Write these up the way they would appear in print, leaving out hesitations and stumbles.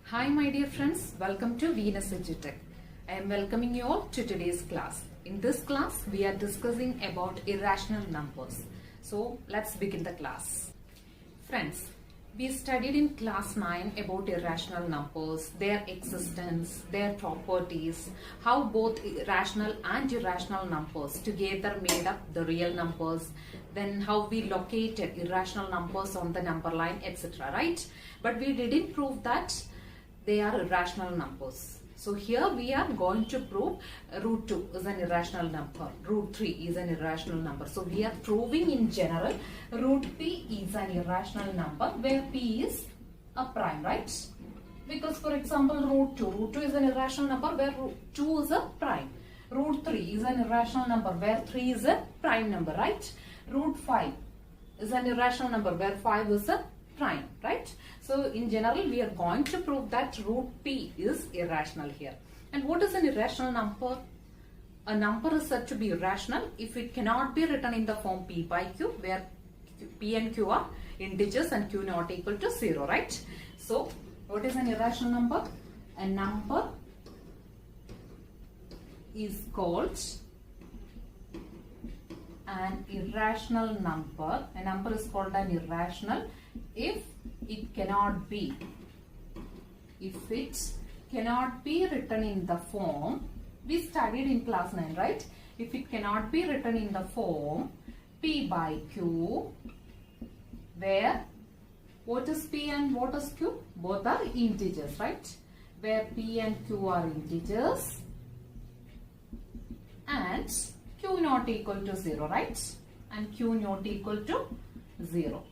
Hi my dear friends, welcome to Venus EduTech. I am welcoming you all to today's class. In this class, we are discussing about irrational numbers. So let's begin the class. Friends, we studied in class 9 about irrational numbers, their existence, their properties, how both rational and irrational numbers together made up the real numbers, then how we located irrational numbers on the number line, etc. Right? But we didn't prove that they are irrational numbers. So here we are going to prove root 2 is an irrational number, root 3 is an irrational number. So we are proving in general root p is an irrational number where p is a prime, right? Because for example root 2 is an irrational number where root 2 is a prime. Root 3 is an irrational number where 3 is a prime number, right? Root 5 is an irrational number where 5 is a prime, right? So in general we are going to prove that root p is irrational here. And what is an irrational number? A number is said to be irrational if it cannot be written in the form p by q, where p and q are integers and q not equal to 0, right? So what is an irrational number? A number is called an irrational number. A number is called an irrational if it cannot be written in the form we studied in class 9, right? If it cannot be written in the form p by q, where what is p and what is q? Both are integers, right? Where p and q are integers and q not equal to 0, right? And q not equal to 0.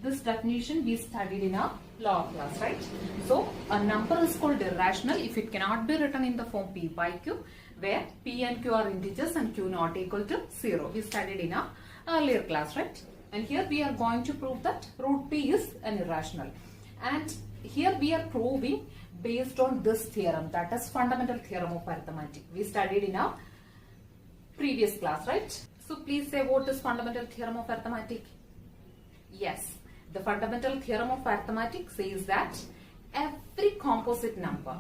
This definition we studied in our lower class, right? So a number is called irrational if it cannot be written in the form p by q, where p and q are integers and q not equal to 0. We studied in our earlier class, right? And here we are going to prove that root p is an irrational. And here we are proving based on this theorem, that is fundamental theorem of arithmetic. We studied in our previous class, right? So please say, what is fundamental theorem of arithmetic? Yes. The fundamental theorem of arithmetic says that every composite number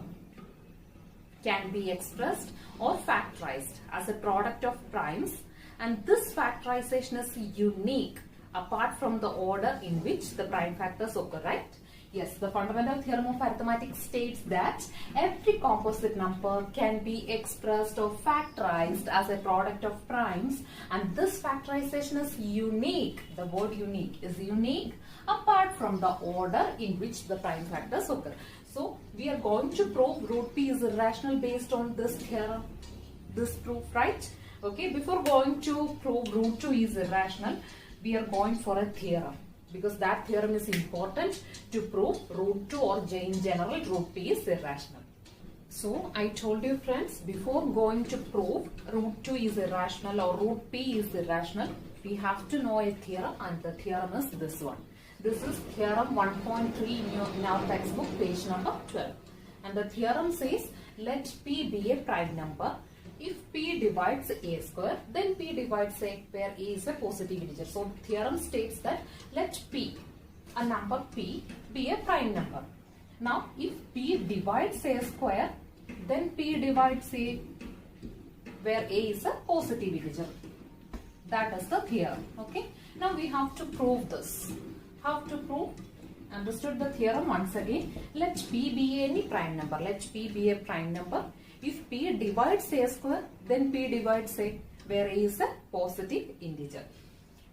can be expressed or factorized as a product of primes, and this factorization is unique apart from the order in which the prime factors occur, right? Yes, the fundamental theorem of arithmetic states that every composite number can be expressed or factorized as a product of primes, and this factorization is unique. The word unique is unique apart from the order in which the prime factors occur. So we are going to prove root p is irrational based on this theorem, this proof, right? Okay, before going to prove root 2 is irrational, we are going for a theorem, because that theorem is important to prove root 2 or in general root p is irrational. So I told you friends, before going to prove root 2 is irrational or root p is irrational, we have to know a theorem, and the theorem is this one. This is theorem 1.3 in our textbook, page number 12. And the theorem says, let p be a prime number. If p divides a square, then p divides a, where a is a positive integer. So the theorem states that let p, a number p, be a prime number. Now if p divides a square, then p divides a, where a is a positive integer. That is the theorem. Okay. Now we have to prove this. How to prove? Understood the theorem once again. Let p be any prime number. Let p be a prime number. If p divides a square, then p divides a, where a is a positive integer.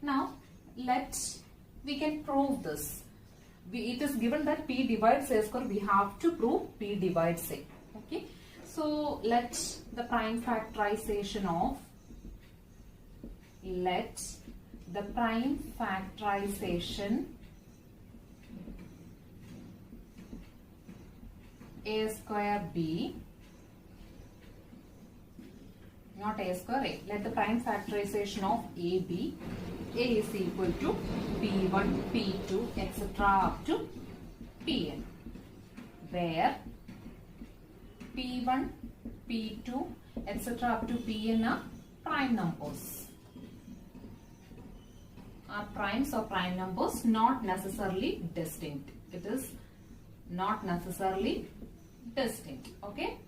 Now we can prove this. It is given that p divides a square. We have to prove p divides a. Okay. So let the prime factorization of a square be, not a square a. Let the prime factorization of a be, a is equal to p1, p2, etc. up to pn, where p1, p2, etc. up to pn are prime numbers. Are primes or prime numbers, not necessarily distinct. It is not necessarily distinct. Okay.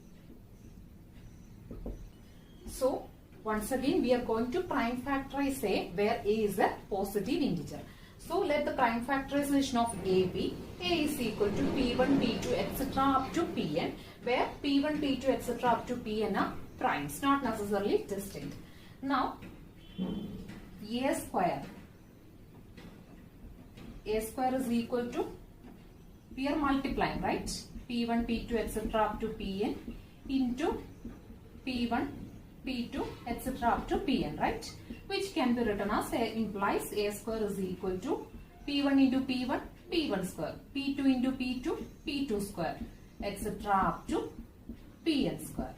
So once again we are going to prime factorize A where A is a positive integer. So let the prime factorization of A be A is equal to P1, P2, etc. up to Pn, where P1, P2, etc. up to Pn are primes, not necessarily distinct. Now A square is equal to, we are multiplying, right? P1, P2, etc. up to Pn into P1, P2, etc. up to Pn, right? Which can be written as implies A square is equal to P1 into P1, P1 square, P2 into P2, P2 square, etc. up to Pn square.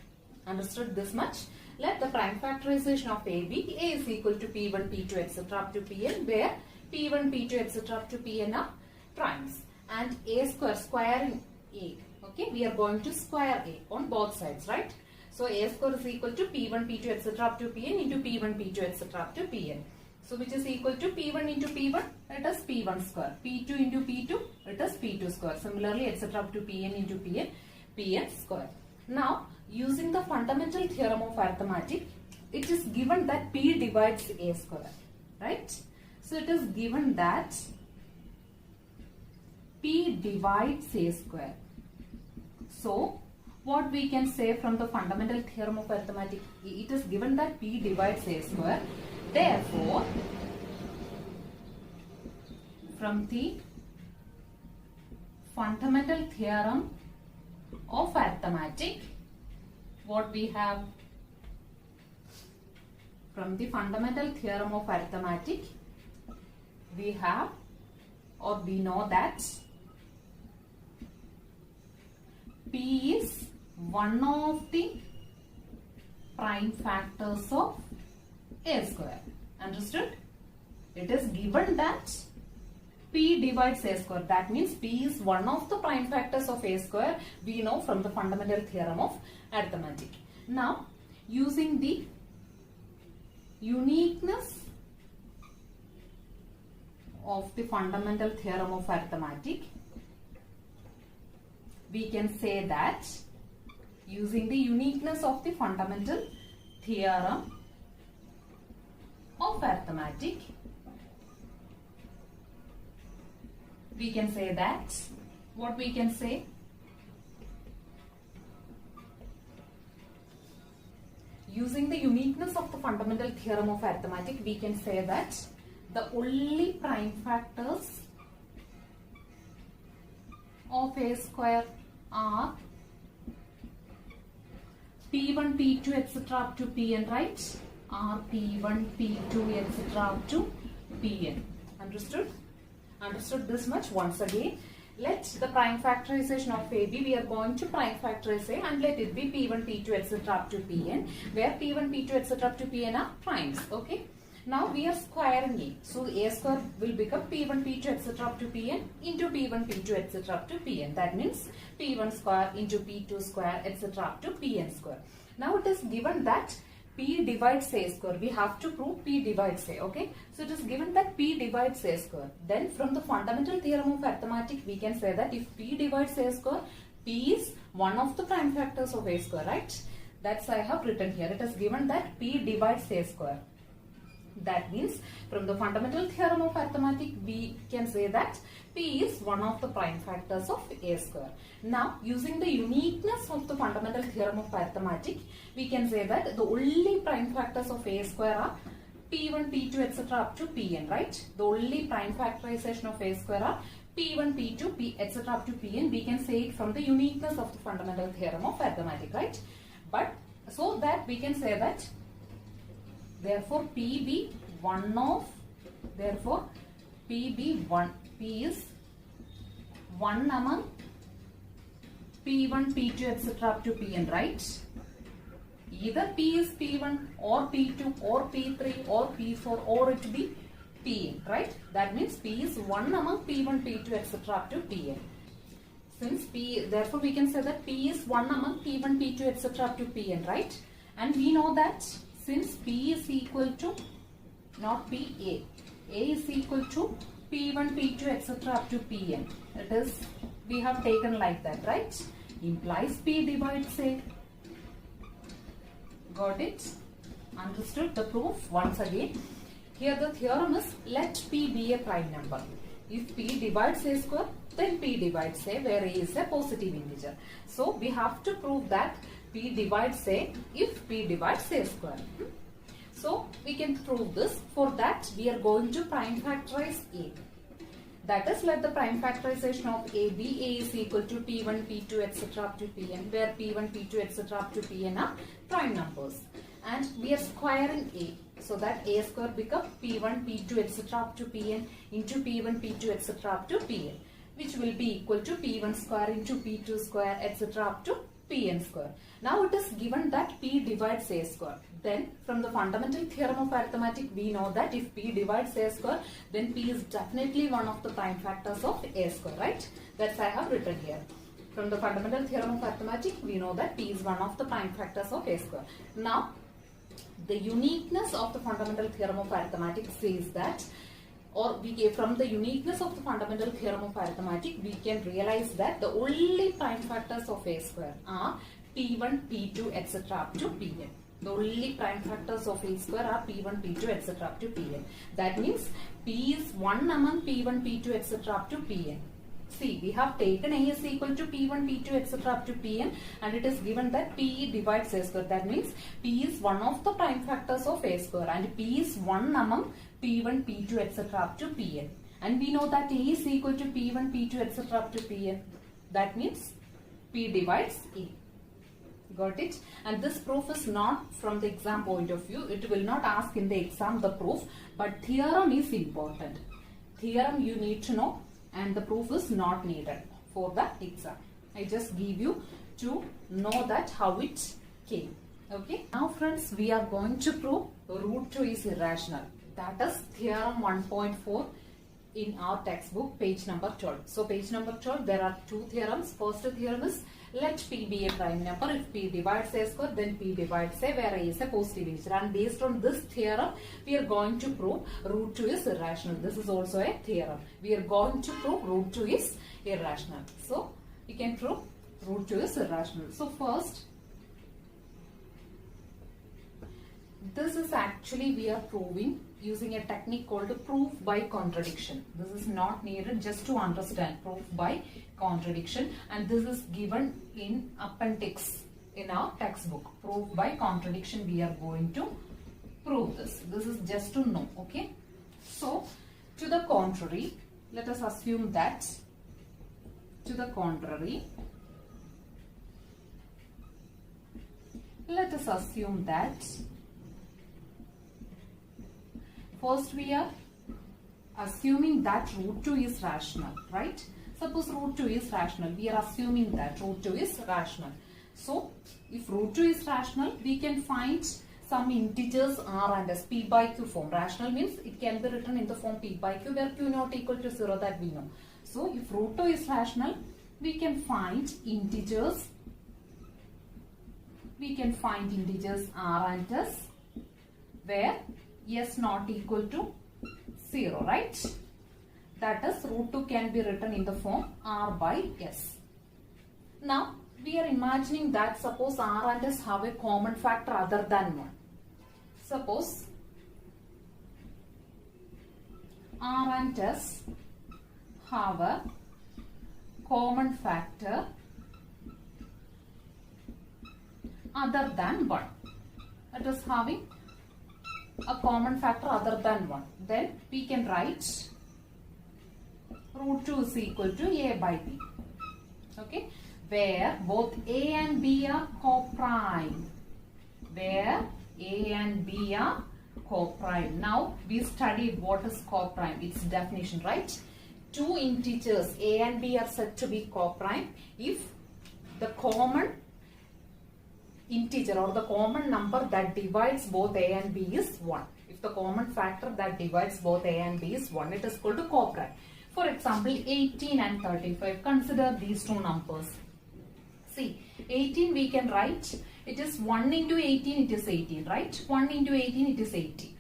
Understood this much? Let the prime factorization of A be A is equal to P1, P2, etc. up to Pn, where P1, P2, etc. up to Pn are primes. And A square, squaring A. Okay, we are going to square A on both sides, right? So A square is equal to P1, P2, etc. up to Pn into P1, P2, etc. up to Pn. So which is equal to P1 into P1, it is P1 square. P2 into P2, it is P2 square. Similarly, etc. up to Pn into Pn, Pn square. Now, using the fundamental theorem of arithmetic, it is given that P divides A square, right? So it is given that P divides A square. So what we can say from the fundamental theorem of arithmetic, it is given that P divides A square. Therefore, from the fundamental theorem of arithmetic, what we have? From the fundamental theorem of arithmetic, we have, or we know that P is one of the prime factors of A square. Understood? It is given that P divides A square. That means P is one of the prime factors of A square. We know from the fundamental theorem of arithmetic. Now, using the uniqueness of the fundamental theorem of arithmetic, we can say that using the uniqueness of the fundamental theorem of arithmetic, we can say that, what we can say? Using the uniqueness of the fundamental theorem of arithmetic, we can say that the only prime factors of A square are P1, P2, etc. up to Pn, right? Are P1, P2, etc. up to Pn. Understood? Understood this much? Once again, let the prime factorization of A be, we are going to prime factorize A and let it be P1, P2, etc. up to Pn, where P1, P2, etc. up to Pn are primes. Okay. Now we are squaring A. So A square will become P1, P2, etc. up to Pn into P1, P2, etc. up to Pn. That means P1 square into P2 square, etc. up to Pn square. Now it is given that P divides A square. We have to prove P divides A. Okay. So it is given that P divides A square. Then from the fundamental theorem of arithmetic, we can say that if P divides A square, P is one of the prime factors of A square, right? That's I have written here. It is given that P divides A square. That means from the fundamental theorem of arithmetic, we can say that P is one of the prime factors of A square. Now, using the uniqueness of the fundamental theorem of arithmetic, we can say that the only prime factors of A square are P1, P2, etc. up to Pn, right? The only prime factorization of A square are P1, P2, P, etc. up to Pn. We can say it from the uniqueness of the fundamental theorem of arithmetic, right? But so that we can say that therefore P be one of, therefore P be one, P is one among P1, P2, etc. up to Pn, right? Either P is P1 or P2 or P3 or P4 or it be Pn, right? That means P is one among P1, P2, etc. up to Pn. Since P, therefore we can say that P is one among P1, P2, etc. up to Pn, right? And we know that since P is equal to, not P, A is equal to P1, P2, etc. up to Pn. It is, we have taken like that, right? Implies P divides A. Got it? Understood the proof? Once again, here the theorem is let P be a prime number. If P divides A square, then P divides A, where A is a positive integer. So we have to prove that P divides A if P divides A square. So we can prove this. For that, we are going to prime factorize A. That is, let the prime factorization of A be A is equal to P1, P2, etc. up to Pn, where P1, P2, etc. up to Pn are prime numbers. And we are squaring A, so that A square becomes P1, P2, etc. up to Pn into P1, P2, etc. up to Pn, which will be equal to P1 square into P2 square, etc. up to Pn square. Now it is given that P divides A square. Then from the fundamental theorem of arithmetic, we know that if P divides A square, then P is definitely one of the prime factors of A square, right? That's I have written here. From the fundamental theorem of arithmetic, we know that P is one of the prime factors of A square. Now, the uniqueness of the fundamental theorem of arithmetic says that, or from the uniqueness of the fundamental theorem of arithmetic, we can realize that the only prime factors of A square are P1, P2, etc. up to Pn. The only prime factors of A square are P1, P2, etc. up to Pn. That means P is 1 among P1, P2, etc. up to Pn. See, we have taken A is equal to P1, P2, etc. up to Pn, and it is given that P divides A square. That means P is one of the prime factors of A square, and P is 1 among P1, P2, etc. up to Pn. And we know that A is equal to P1, P2, etc. up to Pn. That means P divides A. Got it? And this proof is not from the exam point of view. It will not ask in the exam the proof, but theorem is important. Theorem you need to know, and the proof is not needed for the exam. I just give you to know that how it came. Okay. Now friends, we are going to prove root 2 is irrational. That is theorem 1.4 in our textbook, page number 12. So page number 12, there are two theorems. First theorem is let P be a prime number. If P divides A square, then P divides A, where A is a positive integer. And based on this theorem, we are going to prove root 2 is irrational. This is also a theorem. We are going to prove root 2 is irrational. So we can prove root 2 is irrational. So first, this is actually we are proving using a technique called proof by contradiction. This is not needed, just to understand proof by contradiction, and this is given in appendix in our textbook. Proof by contradiction, we are going to prove this. This is just to know, okay? So to the contrary, let us assume that first we are assuming that root 2 is rational, right? Suppose root 2 is rational. We are assuming that root 2 is rational. So, if root 2 is rational, we can find some integers r and s, p by q form. Rational means it can be written in the form p by q, where q not equal to 0, that we know. So, if root 2 is rational, we can find integers. R and s, where s not equal to 0, right? That is, root 2 can be written in the form r by s. Now, we are imagining that suppose r and s have a common factor other than 1. Suppose r and s have a common factor other than 1. It is having a common factor other than 1. Then we can write root 2 is equal to a by b. Okay. Where both a and b are co-prime. Now we studied what is co-prime, its definition, right? Two integers a and b are said to be co-prime if the common integer or the common number that divides both a and b is 1. If the common factor that divides both a and b is 1, it is called a co-prime. For example, 18 and 35. Consider these two numbers. See, 18 we can write, it is 1 into 18, it is 18, right? 1 into 18, it is 80.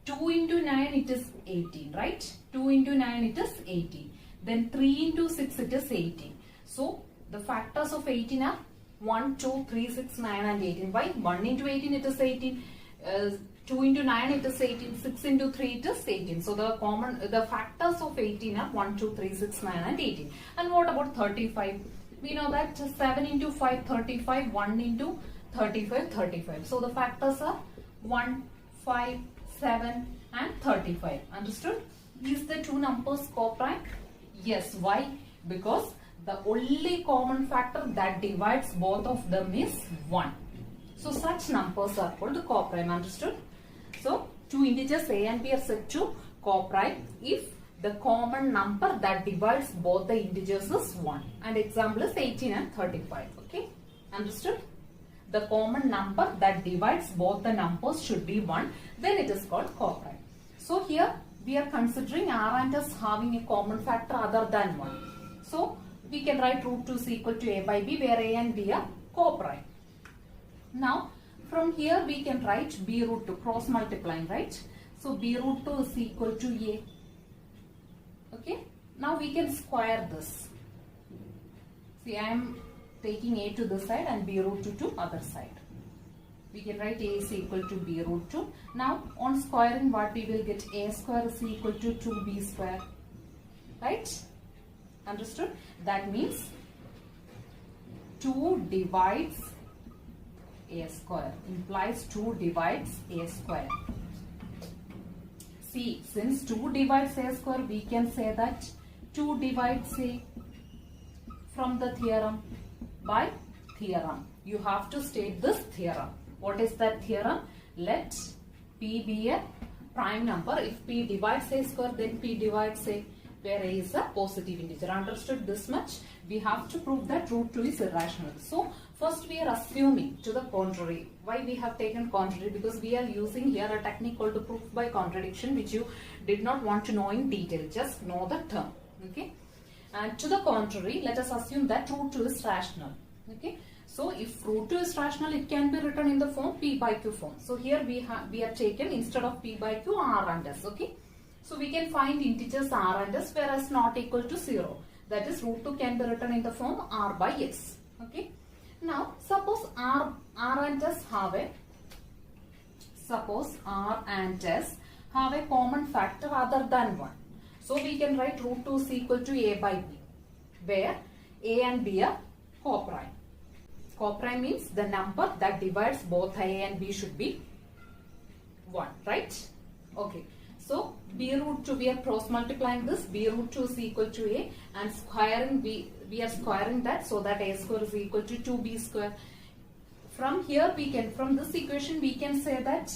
2 into 9 it is 18, right? 2 into 9 it is 18. Then 3 into 6 it is 18. So the factors of 18 are 1, 2, 3, 6, 9 and 18. Why? 1 into 18 it is 18. 2 into 9 it is 18. 6 into 3 it is 18. So the factors of 18 are 1, 2, 3, 6, 9 and 18. And what about 35? We know that 7 into 5, 35. 1 into 35, 35. So the factors are 1, 5, 7 and 35. Understood? Is the two numbers co-prime? Yes. Why? Because the only common factor that divides both of them is 1. So such numbers are called co-prime. Understood? So two integers a and b are said to co-prime if the common number that divides both the integers is 1. And example is 18 and 35. Okay? Understood? The common number that divides both the numbers should be 1. Then it is called co-prime. So here we are considering R and S having a common factor other than 1. So we can write root 2 is equal to a by b, where a and b are co-prime. Now from here we can write b root 2, cross multiplying, right? So b root 2 is equal to a. Okay. Now we can square this. See, I am taking a to this side and b root 2 to other side. We can write a is equal to b root 2. Now on squaring, what we will get? A square is equal to 2b square. Right? Understood? That means 2 divides a square. Implies 2 divides a square. See, since 2 divides a square, we can say that 2 divides a from the theorem. By theorem. You have to state this theorem. What is that theorem? Let p be a prime number. If p divides a square, then p divides a, where a is a positive integer. Understood this much? We have to prove that root 2 is irrational. So first we are assuming to the contrary. Why we have taken contrary? Because we are using here a technique called proof by contradiction, which you did not want to know in detail. Just know the term. Okay. And to the contrary, let us assume that root 2 is rational. Okay. So if root 2 is rational, it can be written in the form p by q form. So here we have taken, instead of p by q, r and s. Okay. So we can find integers r and s, whereas not equal to 0. That is, root 2 can be written in the form r by s. Okay. Now suppose r and s have a common factor other than 1. So we can write root 2 is equal to a by b, where a and b are co-prime. Co-prime means the number that divides both a and b should be 1, right? Okay. So b root 2, we are cross multiplying this. B root 2 is equal to a, and squaring, we are squaring that, so that a square is equal to 2b square. From here from this equation we can say that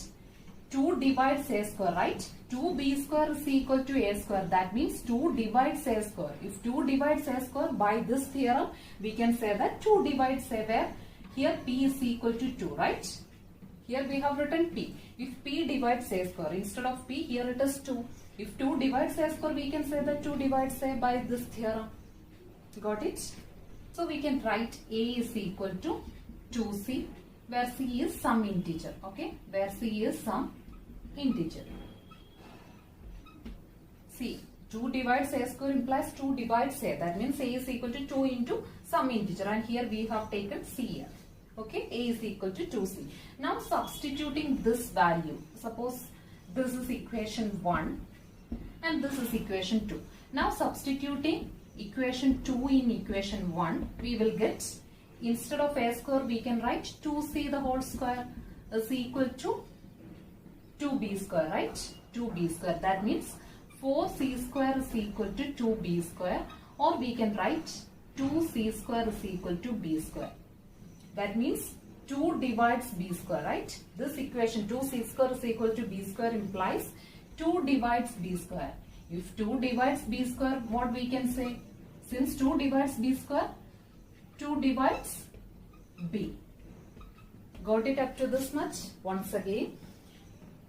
2 divides a square, right? 2b square is equal to a square. That means 2 divides a square. If 2 divides a square, by this theorem, we can say that 2 divides a, where here p is equal to 2, right? Here we have written p. If p divides a square, instead of p, here it is 2. If 2 divides a square, we can say that 2 divides a by this theorem. Got it? So we can write a is equal to 2c, where c is some integer. Okay? Where c is some integer. See, 2 divides a square implies 2 divides a. That means a is equal to 2 into some integer. And here we have taken c here. Okay, a is equal to 2c. Now substituting this value. Suppose this is equation 1 and this is equation 2. Now substituting equation 2 in equation 1, we will get, instead of a square, we can write 2c the whole square is equal to 2b square, right? 2b square. That means 4c square is equal to 2b square, or we can write 2c square is equal to b square. That means 2 divides b square, right? This equation 2c square is equal to b square implies 2 divides b square. If 2 divides b square, what we can say? Since 2 divides b square, 2 divides b. Got it up to this much? Once again,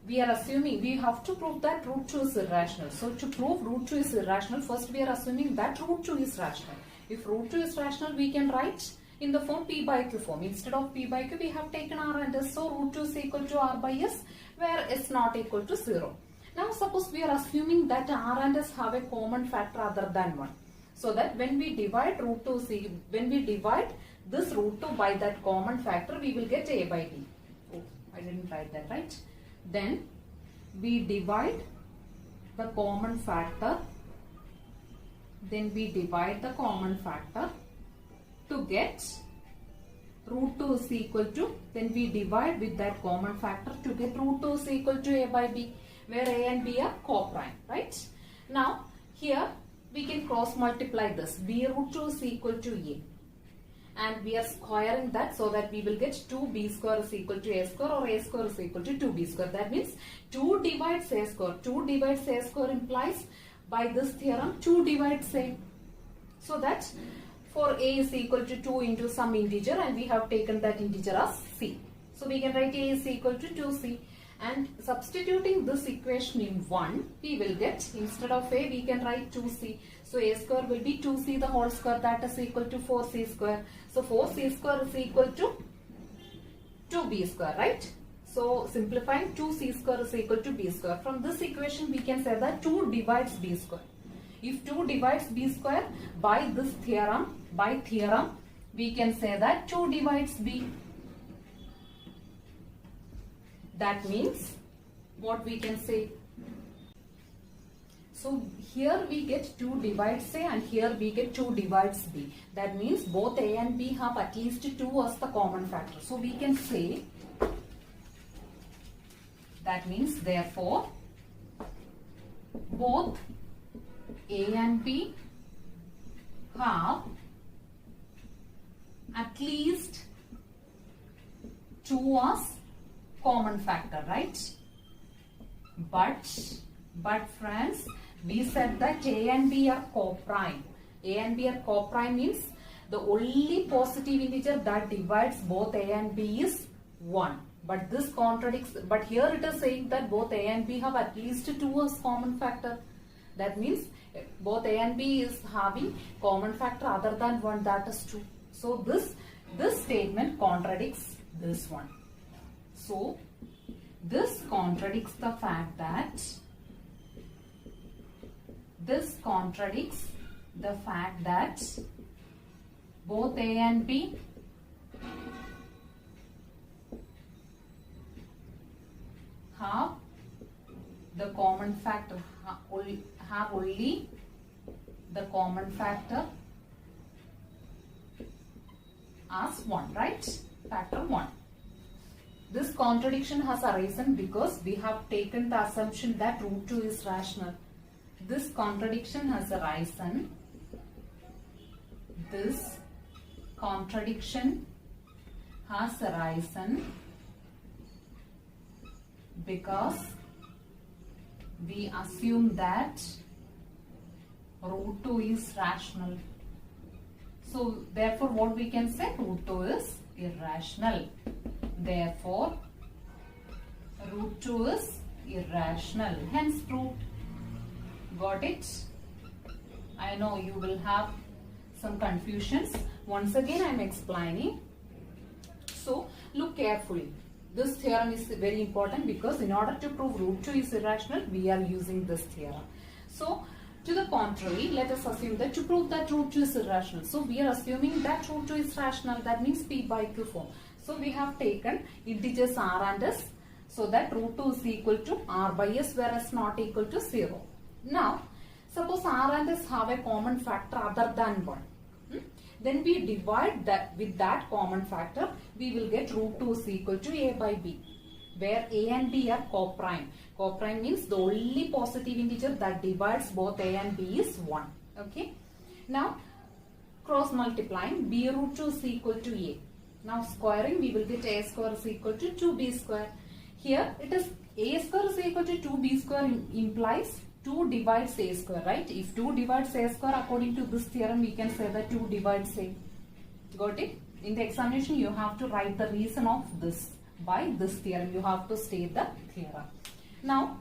we are assuming, we have to prove that root 2 is irrational. So to prove root 2 is irrational, first we are assuming that root 2 is rational. If root 2 is rational, we can write in the form p by q form. Instead of p by q, we have taken r and s. So root 2 is equal to r by s, where s not equal to 0. Now suppose we are assuming that R and S have a common factor other than 1. So that when we divide root 2c, when we divide this root 2 by that common factor, we will get a by b. Oh, I didn't write that right. Then we divide the common factor. Then we divide the common factor to get root 2 is equal to, then we divide with that common factor to get root 2 is equal to a by b, where a and b are co-prime, right? Now here we can cross multiply this. B root 2 is equal to a, and we are squaring that, so that we will get 2b square is equal to a square, or a square is equal to 2b square. That means 2 divides a square. 2 divides a square implies, by this theorem, 2 divides a. So that for a is equal to 2 into some integer, and we have taken that integer as c. So we can write a is equal to 2c, and substituting this equation in 1, we will get, instead of a we can write 2c. So a square will be 2c the whole square, that is equal to 4c square. So 4c square is equal to 2b square, right? So simplifying, 2c square is equal to b square. From this equation we can say that 2 divides b square. If 2 divides b square, by this theorem, we can say that 2 divides b. That means what we can say. So here we get 2 divides a, and here we get 2 divides b. That means both a and b have at least 2 as the common factor. So we can say, that means therefore both a and b have at least 2 as common factor, right? But friends, we said that a and b are co-prime. A and b are co-prime means the only positive integer that divides both a and b is 1. But this contradicts, but here it is saying that both a and b have at least 2 as common factor. That means both a and b is having common factor other than 1, that is 2. So this statement contradicts this one. So this contradicts the fact that both a and b have the common factor, have only the common factor as 1, right? Factor 1. This contradiction has arisen because we have taken the assumption that root 2 is rational. This contradiction has arisen. This contradiction has arisen because we assume that root 2 is rational. So therefore what we can say, root 2 is irrational. Therefore root 2 is irrational. Hence proved. Got it? I know you will have some confusions. Once again I am explaining. So look carefully. This theorem is very important because in order to prove root 2 is irrational, we are using this theorem. So to the contrary, let us assume that to prove that root 2 is irrational. So we are assuming that root 2 is rational. That means p by q form. So we have taken integers r and s, so that root 2 is equal to r by s, whereas not equal to 0. Now suppose r and s have a common factor other than 1. Then we divide that with that common factor, we will get root 2 is equal to a by b, where a and b are co-prime. Co-prime means the only positive integer that divides both a and b is 1. Okay. Now cross multiplying, b root 2 is equal to a. Now squaring, we will get a square is equal to 2b square. Here it is a square is equal to 2b square implies 2 divides a square, right? If 2 divides a square, according to this theorem, we can say that 2 divides a. Got it? In the examination, you have to write the reason of this. By this theorem, you have to state the theorem. Now,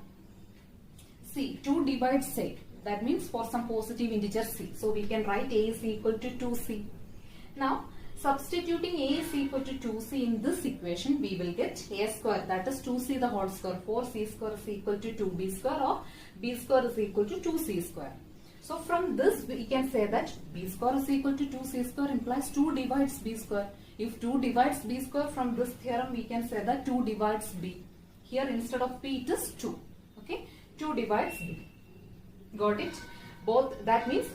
see, 2 divides a. That means for some positive integer c. So we can write a is equal to 2c. Now, substituting a is equal to 2c in this equation, we will get a square, that is 2c the whole square. 4c square is equal to 2b square, or b square is equal to 2c square. So from this we can say that b square is equal to 2c square implies 2 divides b square. If 2 divides b square, from this theorem we can say that 2 divides b. Here instead of b it is 2. Okay, 2 divides b. Got it? Both, that means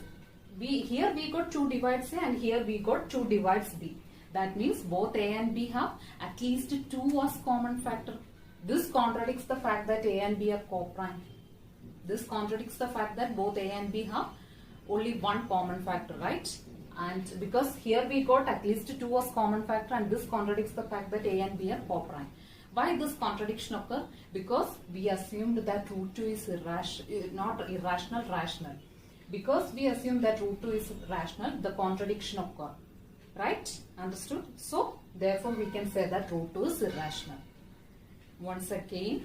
here we got 2 divides a and here we got 2 divides b. That means both a and b have at least 2 as common factor. This contradicts the fact that a and b are co-prime. This contradicts the fact that both a and b have only one common factor, right? And because here we got at least 2 as common factor, and this contradicts the fact that a and b are co-prime. Why this contradiction occur? Because we assumed that root 2 is not irrational, rational. Because we assume that root 2 is rational, the contradiction occur. Right? Understood? So, therefore we can say that root 2 is irrational. Once again,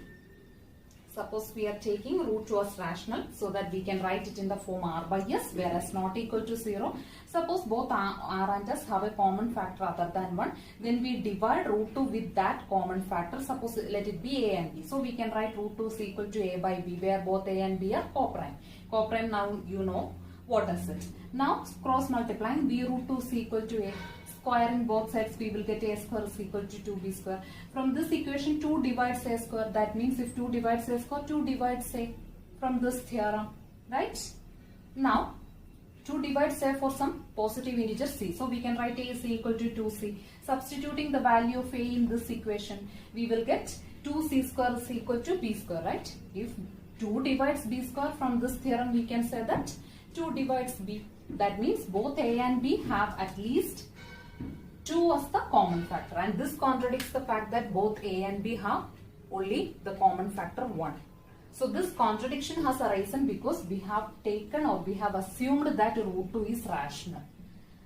suppose we are taking root 2 as rational, so that we can write it in the form r by s, where s not equal to 0. Suppose both r and s have a common factor other than 1, then we divide root 2 with that common factor. Suppose let it be a and b. So we can write root 2 is equal to a by b, where both a and b are co-prime. Co-prime, now you know what is it. Now cross multiplying, b root 2 is equal to a. Squaring both sides, we will get a square is equal to 2b square. From this equation, 2 divides a square. That means if 2 divides a square, 2 divides a, from this theorem. Right? Now, 2 divides a for some positive integer c. So we can write a is equal to 2c. Substituting the value of a in this equation, we will get 2c square is equal to b square. Right? If 2 divides b square, from this theorem we can say that 2 divides b. That means both a and b have at least 2 as the common factor, and this contradicts the fact that both a and b have only the common factor 1. So this contradiction has arisen because we have taken, or we have assumed, that root 2 is rational.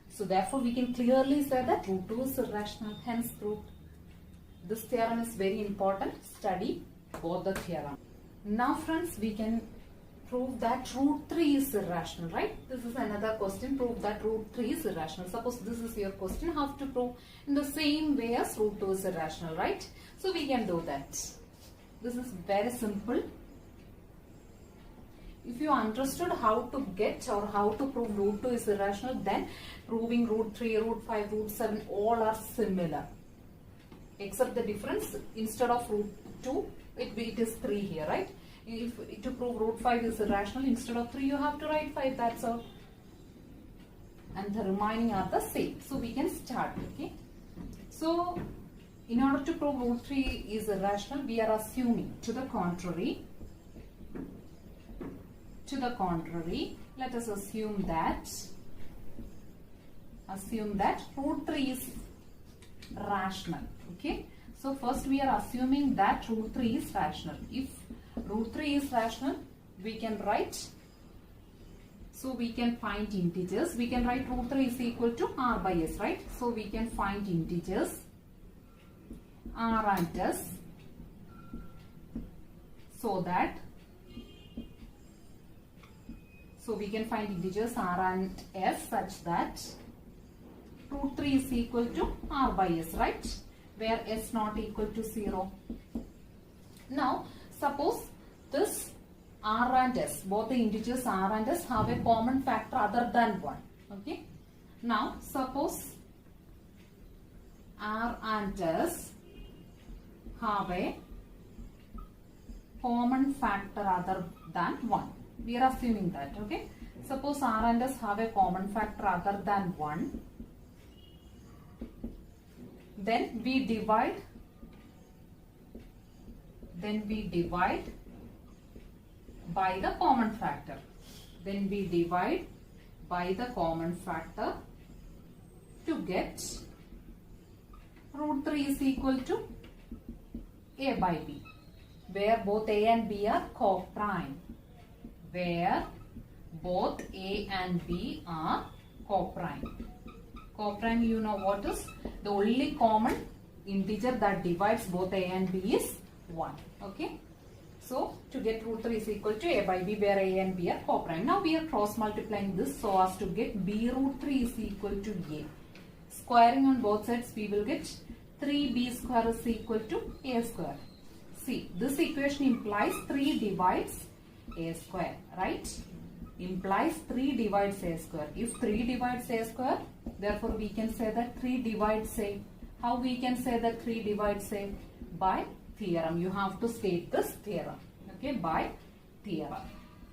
So therefore we can clearly say that root 2 is irrational, hence proved. This theorem is very important. Study both the theorem. Now friends, we can prove that root 3 is irrational, right? This is another question. Prove that root 3 is irrational. Suppose this is your question, how to prove in the same way as root 2 is irrational, right? So we can do that. This is very simple. If you understood how to get or how to prove root 2 is irrational, then proving root 3, root 5, root 7 all are similar. Except the difference, instead of root 2, it is 3 here, right? If to prove root 5 is irrational, instead of 3 you have to write 5, that's all. And the remaining are the same. So we can start, okay? So in order to prove root 3 is irrational, we are assuming to the contrary, let us assume that root 3 is rational, okay? So first we are assuming that root 3 is rational. If root 3 is rational, we can write, so we can find integers. We can write root 3 is equal to r by s, right? So we can find integers r and s, so we can find integers r and s such that root 3 is equal to r by s, right? Where s not equal to 0. Now suppose this r and s, both the integers r and s have a common factor other than 1. Okay. Now suppose r and s have a common factor other than 1. We are assuming that, okay. Suppose r and s have a common factor other than 1. Then we divide by the common factor. To get root 3 is equal to a by b, where both a and b are co-prime. Co-prime, you know what is? The only common integer that divides both a and b is 1. Okay. So, to get root 3 is equal to a by b, where a and b are co-prime. Now, we are cross multiplying this so as to get b root 3 is equal to a. squaring on both sides, we will get 3b square is equal to a square. See, this equation implies 3 divides a square, right? Implies 3 divides a square. If 3 divides a square, therefore we can say that 3 divides a. How we can say that 3 divides a? By theorem. You have to state this theorem. Okay, by theorem.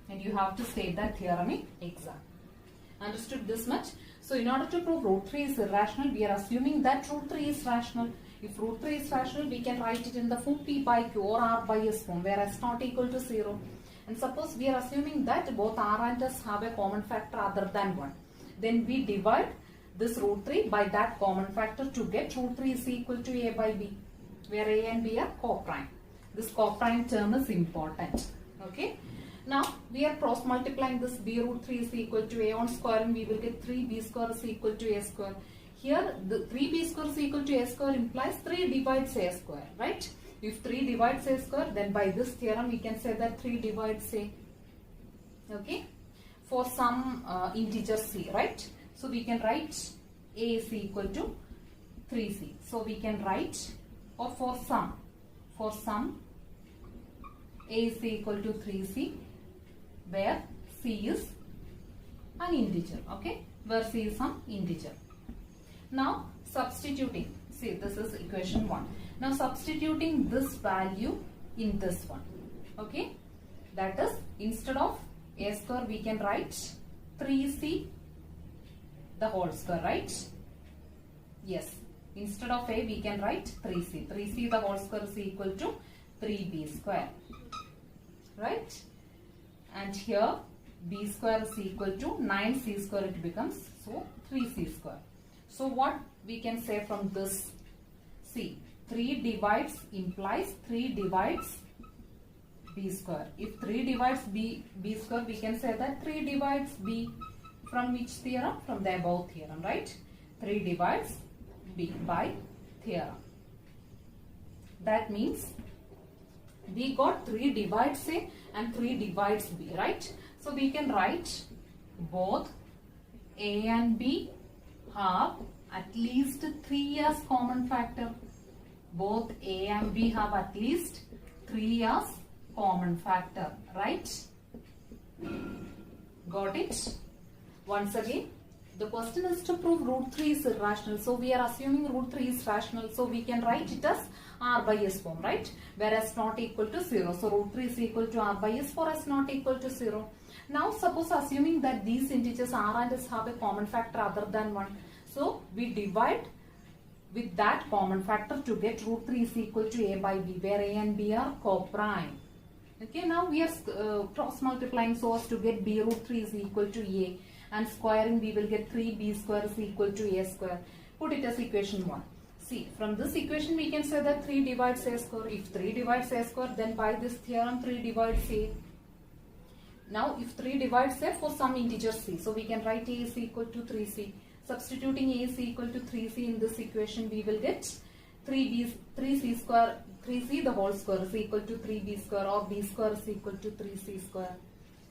And you have to state that theorem in exam. Understood this much? So in order to prove root 3 is irrational, we are assuming that root 3 is rational. If root 3 is rational, we can write it in the form p by q or r by s form, where s not equal to 0. And suppose we are assuming that both r and s have a common factor other than 1. Then we divide this root 3 by that common factor to get root 3 is equal to a by b, where a and b are coprime. This coprime term is important. Okay. Now we are cross multiplying this b root 3 is equal to a on squaring, we will get 3b square is equal to a square. Here the 3b square is equal to a square implies 3 divides a square, right? If 3 divides a square, then by this theorem we can say that 3 divides a, okay, for some integer c, right? So we can write a is equal to 3c. So we can write, or for some a is equal to 3c, where c is an integer, okay, where c is some integer. Now substituting, see, this is equation 1. Now substituting this value in this one, okay, that is, instead of a square we can write 3c the whole square, right? Yes, instead of a we can write 3c. 3c the whole square is equal to 3b square, right? And here b square is equal to 9c square, it becomes, so 3c square. So what we can say from this? See, 3 divides implies 3 divides b square. If 3 divides b square, we can say that 3 divides b. From which theorem? From the above theorem, right? 3 divides b by theorem. That means we got 3 divides a and 3 divides b, right? So we can write both a and b have at least 3 as common factor. Both a and b have at least 3 as common factor, right? Got it? Once again, the question is to prove root 3 is irrational. So we are assuming root 3 is rational. So we can write it as r by s form, right? Where s not equal to 0. So root 3 is equal to r by s for s not equal to 0. Now suppose assuming that these integers r and s have a common factor other than 1. So we divide with that common factor to get root 3 is equal to a by b, where a and b are coprime. Okay, now we are cross multiplying so as to get b root 3 is equal to a, and squaring we will get 3b square is equal to a square. Put it as equation 1. See, from this equation we can say that 3 divides a square. If 3 divides a square, then by this theorem 3 divides a. Now if 3 divides a for some integer c, so we can write a is equal to 3c. Substituting a is equal to 3c in this equation, we will get 3c square, 3c the whole square is equal to 3b square, or b square is equal to 3c square.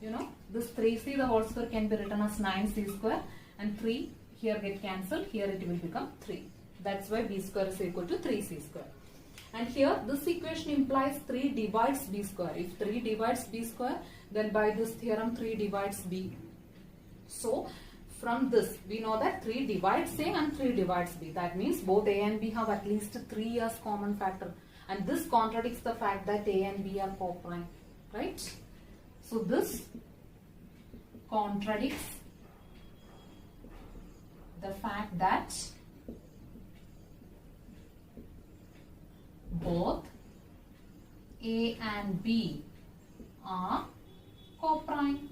You know, this 3c the whole square can be written as 9c square, and 3 here get cancelled, here it will become 3. That's why b square is equal to 3c square. And here this equation implies 3 divides b square. If 3 divides b square, then by this theorem 3 divides b. So from this we know that 3 divides a and 3 divides b. That means both a and b have at least 3 as common factor. And this contradicts the fact that a and b are coprime, right? So this contradicts the fact that both a and b are coprime.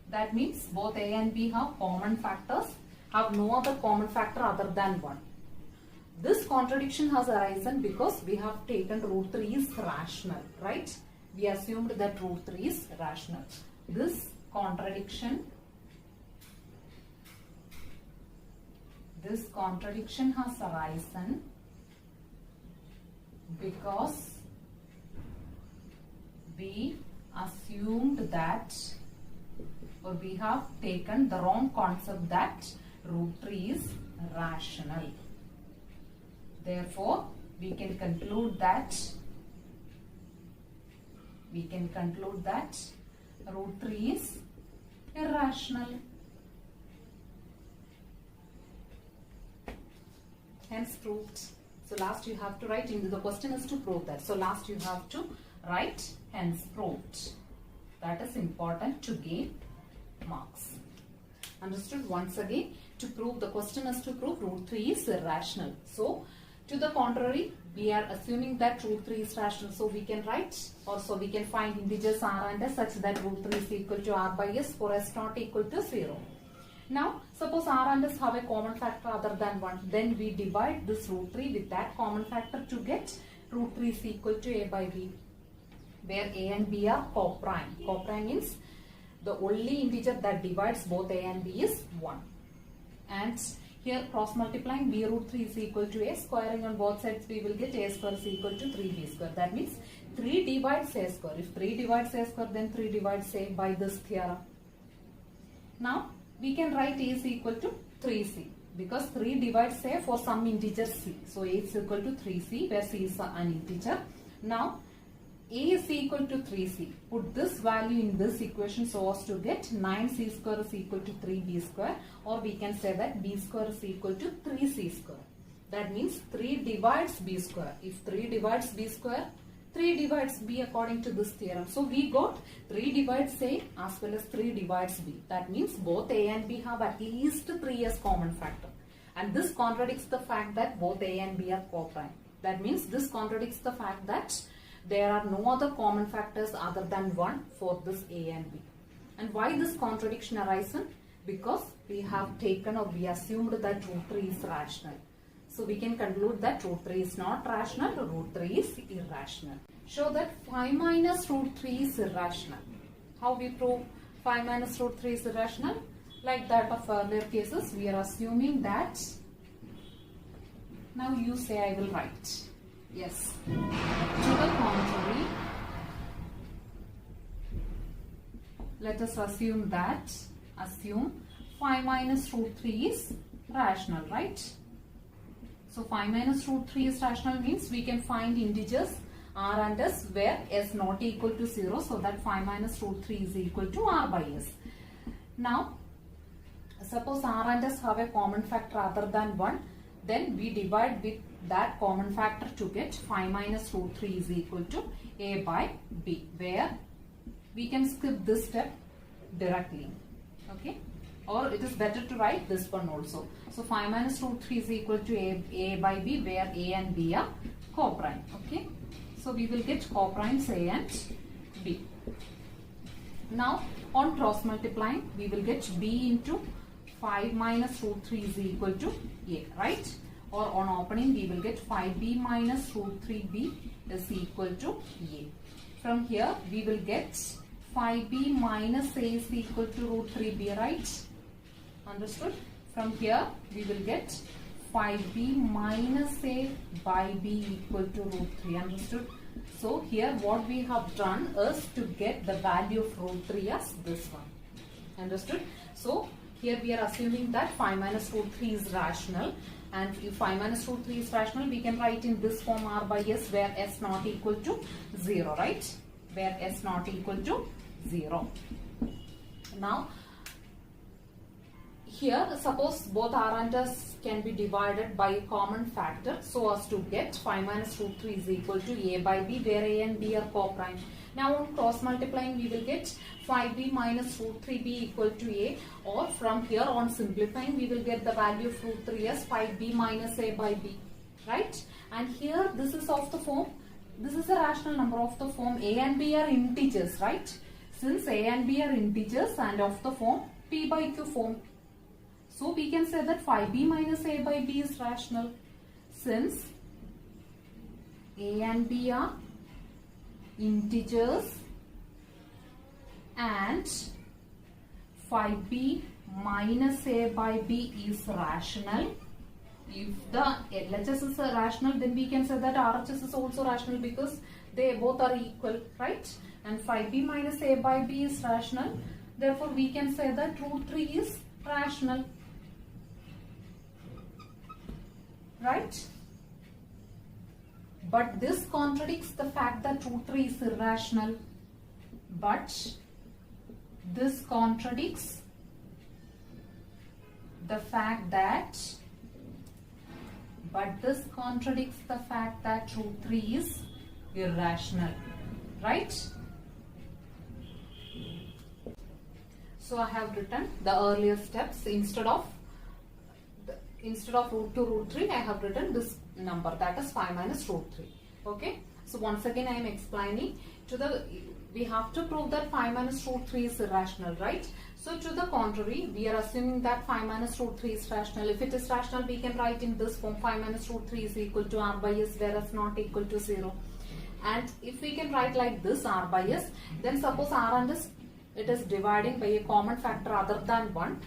That means both a and b have common factors, have no other common factor other than 1. This contradiction has arisen because we have taken root 3 is rational, right? We assumed that root 3 is rational. This contradiction has arisen because we assumed that, or we have taken the wrong concept that root 3 is rational. Therefore, we can conclude that root 3 is irrational. Hence proved. So last you have to write, into the question is to prove that. So last you have to write hence proved. That is important to gain marks. Understood? Once again, to prove, the question is to prove root 3 is irrational. So to the contrary, we are assuming that root 3 is rational. So we can write, or so we can find integers r and s such that root 3 is equal to r by s for s not equal to 0. Now, suppose r and s have a common factor other than 1. Then we divide this root 3 with that common factor to get root 3 is equal to a by b, where a and b are coprime. Coprime means the only integer that divides both a and b is 1. And here cross multiplying, b root 3 is equal to a, squaring on both sides we will get a square is equal to 3b square. That means 3 divides a square. If 3 divides a square, then 3 divides a by this theorem. Now we can write a is equal to 3c, because 3 divides a for some integer c. So a is equal to 3c, where c is an integer. Now a is equal to 3c. Put this value in this equation so as to get 9c square is equal to 3b square, or we can say that b square is equal to 3c square. That means 3 divides b square. If 3 divides b square, 3 divides b according to this theorem. So we got 3 divides a as well as 3 divides b. That means both a and b have at least 3 as common factor. And this contradicts the fact that both a and b are coprime. That means this contradicts the fact that there are no other common factors other than 1 for this a and b. And why this contradiction arises? Because we have taken, or we assumed, that root 3 is rational. So we can conclude that root 3 is not rational, root 3 is irrational. Show that 5 minus root 3 is irrational. How we prove 5 minus root 3 is irrational? Like that of earlier cases, we are assuming that. Now you say, I will write. Yes. To the contrary, let us assume 5 minus root 3 is rational, right? So 5 minus root 3 is rational means we can find integers r and s where s not equal to 0, so that 5 minus root 3 is equal to r by s. Now, suppose r and s have a common factor other than 1, then we divide with that common factor to get 5 minus root 3 is equal to a by b, where we can skip this step directly. Okay? Or it is better to write this one also. So 5 minus root 3 is equal to a by b, where a and b are coprime. Okay? So we will get coprimes a and b. Now on cross multiplying, we will get b into 5 minus root 3 is equal to a, right? Or on opening, we will get 5b minus root 3b is equal to a. From here, we will get 5b minus a is equal to root 3b, right? Understood? From here, we will get 5b minus a by b equal to root 3. Understood? So here what we have done is to get the value of root 3 as this one. Understood? So here we are assuming that 5 minus root 3 is rational. And if 5 minus root 3 is rational, we can write in this form r by s, where s not equal to 0, right? Where s not equal to 0. Now, here suppose both r and s can be divided by a common factor so as to get 5 minus root 3 is equal to a by b, where a and b are coprime. Now on cross multiplying, we will get 5b minus root 3b equal to a, or from here on simplifying, we will get the value of root 3 as 5b minus a by b, right? And here this is of the form, this is a rational number of the form a and b are integers, right? Since a and b are integers and of the form p by q form, so we can say that 5b minus a by b is rational, since a and b are integers and 5b minus a by b is rational. If the LHS is rational, then we can say that RHS is also rational because they both are equal, right? And 5b minus a by b is rational. Therefore, we can say that root 3 is rational, right? But this contradicts the fact that root 3 is irrational. But this contradicts the fact that root 3 is irrational, right? So I have written the earlier steps. Instead of root 2 root 3, I have written this number, that is 5 minus root 3. Okay. So once again I am explaining we have to prove that 5 minus root 3 is irrational, right? So to the contrary, we are assuming that 5 minus root 3 is rational. If it is rational, we can write in this form: 5 minus root 3 is equal to r by s, whereas not equal to 0. And if we can write like this, r by s, then suppose r and s, it is dividing by a common factor other than 1,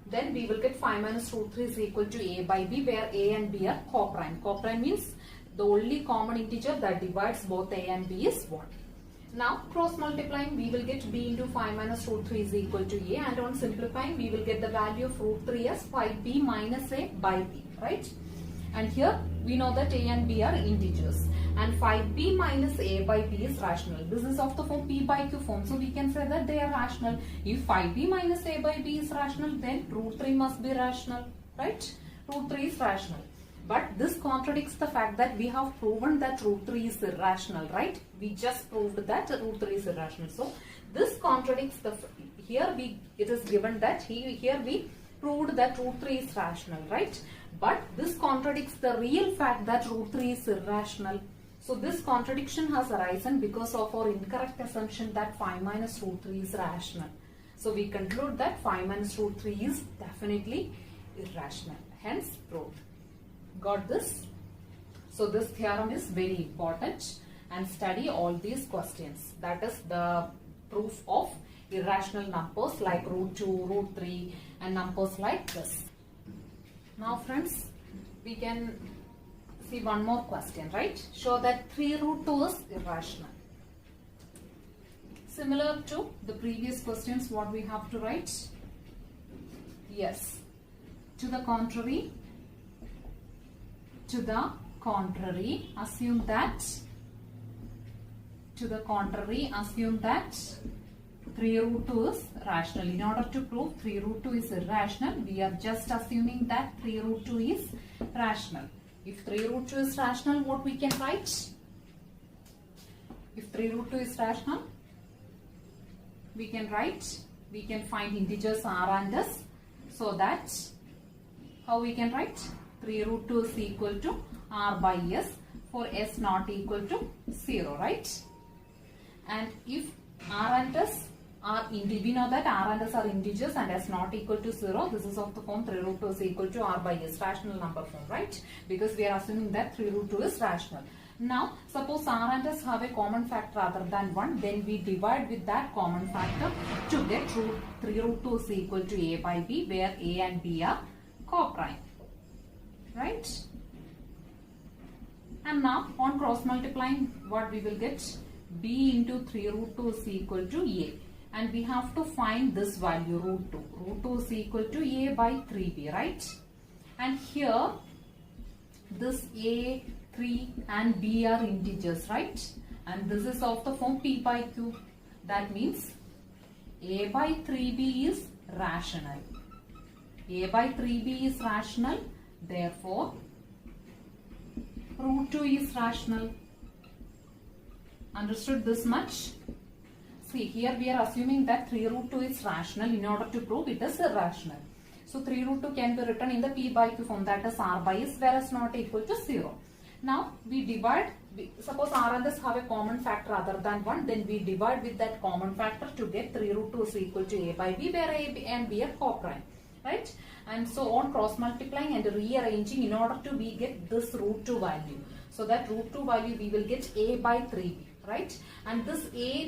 then we will get 5 minus root 3 is equal to a by b, where a and b are coprime. Coprime means the only common integer that divides both a and b is 1. Now cross multiplying, we will get b into 5 minus root 3 is equal to a, and on simplifying we will get the value of root 3 as 5b minus a by b, right? And here we know that a and b are integers, and 5b minus a by b is rational. This is of the form p by q form, so we can say that they are rational. If 5b minus a by b is rational, then root 3 must be rational, right? Root 3 is rational. But this contradicts the fact that we have proven that root 3 is irrational, right? We just proved that root 3 is irrational. So this contradicts it is given that here we proved that root 3 is rational, right? But this contradicts the real fact that root 3 is irrational. So this contradiction has arisen because of our incorrect assumption that 5 minus root 3 is rational. So we conclude that 5 minus root 3 is definitely irrational. Hence proved. Got this? So this theorem is very important, and study all these questions. That is the proof of irrational numbers like root 2, root 3 and numbers like this. Now friends, we can see one more question, right? Show that 3 root 2 is irrational. Similar to the previous questions, what we have to write? Yes. To the contrary, assume that 3 root 2 is rational. In order to prove 3 root 2 is irrational, we are just assuming that 3 root 2 is rational. If 3 root 2 is rational, what we can write? If 3 root 2 is rational, we can find integers r and s, so that how we can write? 3 root 2 is equal to r by s for s not equal to 0, right? And if r and s are we know that r and s are integers and s not equal to 0, this is of the form 3 root 2 is equal to r by s, rational number form, right? Because we are assuming that 3 root 2 is rational. Now suppose r and s have a common factor other than 1, then we divide with that common factor to get 3 root 2 is equal to a by b, where a and b are coprime. Right? And now on cross multiplying, what we will get? B into 3 root 2 is equal to a. And we have to find this value, root 2. Root 2 is equal to a by 3b, right? And here, this a, 3 and b are integers, right? And this is of the form p by q. That means a by 3b is rational. A by 3b is rational. Therefore, root 2 is rational. Understood this much? See, here we are assuming that 3 root 2 is rational. In order to prove it is irrational. So 3 root 2 can be written in the p by q form, that is r by s, whereas not equal to 0. Now we divide, suppose r and s have a common factor other than 1, then we divide with that common factor to get 3 root 2 is equal to a by b, where a and b are coprime. Right? And so on cross multiplying and rearranging, in order to we get this root 2 value. So that root 2 value we will get a by 3b, right? And this a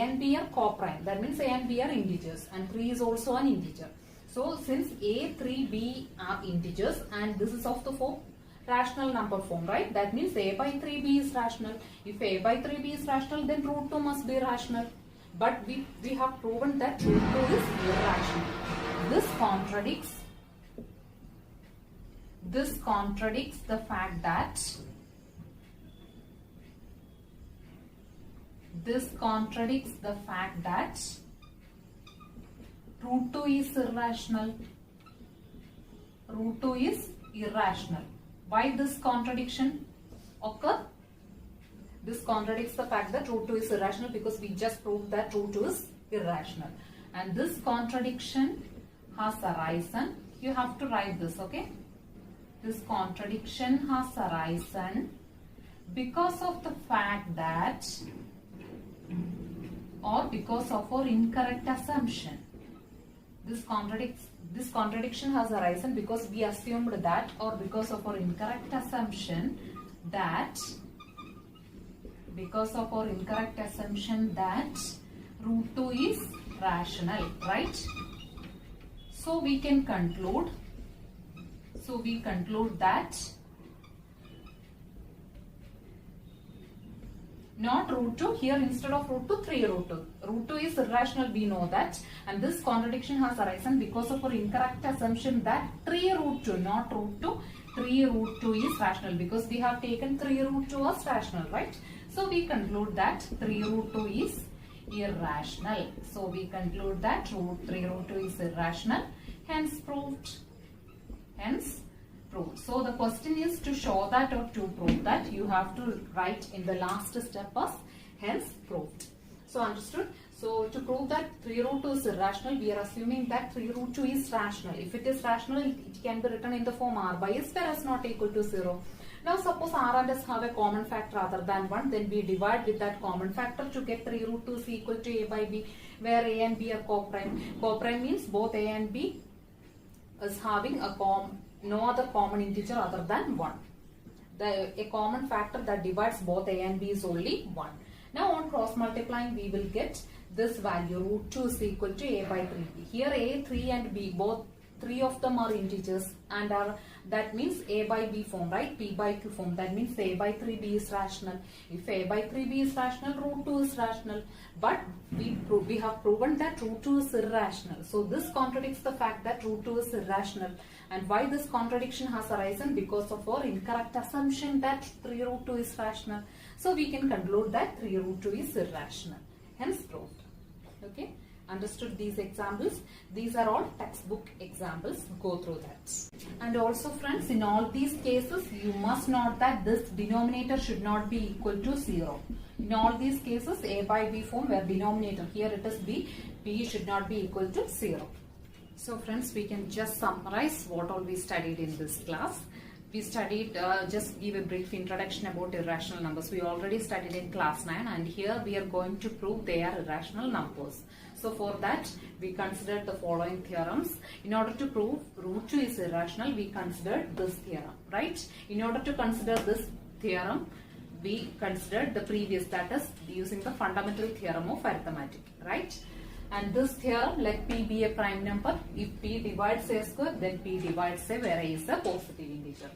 and b are coprime. That means a and b are integers, and 3 is also an integer. So since a, 3, b are integers, and this is of the form rational number form, right? That means a by 3b is rational. If a by 3b is rational, then root 2 must be rational. But we have proven that root 2 is irrational. This contradicts the fact that this contradicts the fact that root 2 is irrational. Root 2 is irrational. Why this contradiction occur? This contradicts the fact that root 2 is irrational because we just proved that root 2 is irrational. And this contradiction has arisen. You have to write this, okay? This contradiction has arisen because of the fact that, or because of our incorrect assumption. This contradiction has arisen because we assumed that, or because of our incorrect assumption that, root 2 is rational, right? So we can conclude. That not root 2, here instead of root 2, 3 root 2. Root 2 is irrational, we know that. And this contradiction has arisen because of our incorrect assumption that 3 root 2, not root 2, 3 root 2 is rational, because we have taken 3 root 2 as rational, right? So we conclude that 3 root 2 is irrational. So we conclude that 3 root 2 is irrational, hence proved. So the question is to show that or to prove that. You have to write in the last step as hence proved. So understood? So to prove that 3 root 2 is irrational, we are assuming that 3 root 2 is rational. If it is rational, it can be written in the form r by s where s not equal to 0. Now suppose r and s have a common factor other than 1, then we divide with that common factor to get 3 root 2 is equal to a by b, where a and b are co-prime. Co-prime means both a and b is having no other common integer other than 1. A common factor that divides both a and b is only 1. Now on cross multiplying, we will get this value, root 2 is equal to a by 3b. Here a, 3 and b, both 3 of them are integers, and that means a by b form, right? P by q form. That means a by 3b is rational. If a by 3b is rational, root 2 is rational. But we have proven that root 2 is irrational. So this contradicts the fact that root 2 is irrational. And why this contradiction has arisen? Because of our incorrect assumption that 3 root 2 is rational. So we can conclude that 3 root 2 is irrational. Hence proved. Okay? Understood these examples? These are all textbook examples. Go through that. And also friends, in all these cases, you must note that this denominator should not be equal to 0. In all these cases, a by b form where denominator, here it is b should not be equal to 0. So friends, we can just summarize what all we studied in this class. We studied, just give a brief introduction about irrational numbers. We already studied in class 9, and here we are going to prove they are irrational numbers. So for that, we considered the following theorems. In order to prove root 2 is irrational, we considered this theorem, right? In order to consider this theorem, we considered the previous, that is using the fundamental theorem of arithmetic, right? And this theorem, let p be a prime number. If p divides a square, then p divides a, where a is a positive integer.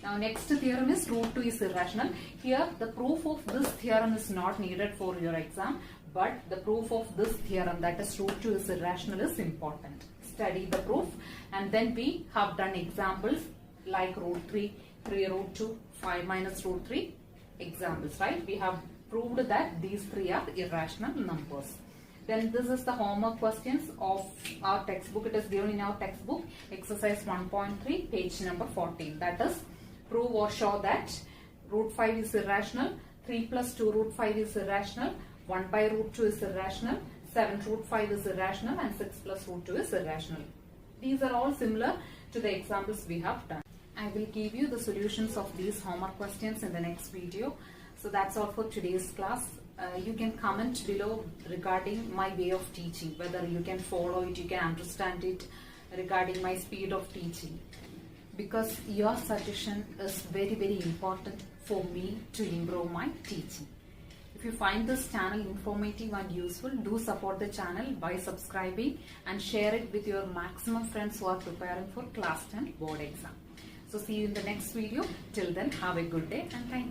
Now next theorem is root 2 is irrational. Here the proof of this theorem is not needed for your exam, but the proof of this theorem, that is root 2 is irrational, is important. Study the proof, and then we have done examples like root 3, 3 root 2, 5 minus root 3 examples, right? We have proved that these three are irrational numbers. Then this is the homework questions of our textbook. It is given in our textbook, exercise 1.3, page number 14. That is, prove or show that root 5 is irrational, 3 plus 2 root 5 is irrational, 1 by root 2 is irrational, 7 root 5 is irrational, and 6 plus root 2 is irrational. These are all similar to the examples we have done. I will give you the solutions of these homework questions in the next video. So that's all for today's class. You can comment below regarding my way of teaching, whether you can follow it, you can understand it, regarding my speed of teaching. Because your suggestion is very, very important for me to improve my teaching. If you find this channel informative and useful, do support the channel by subscribing and share it with your maximum friends who are preparing for class 10 board exam. So see you in the next video. Till then, have a good day and thank you.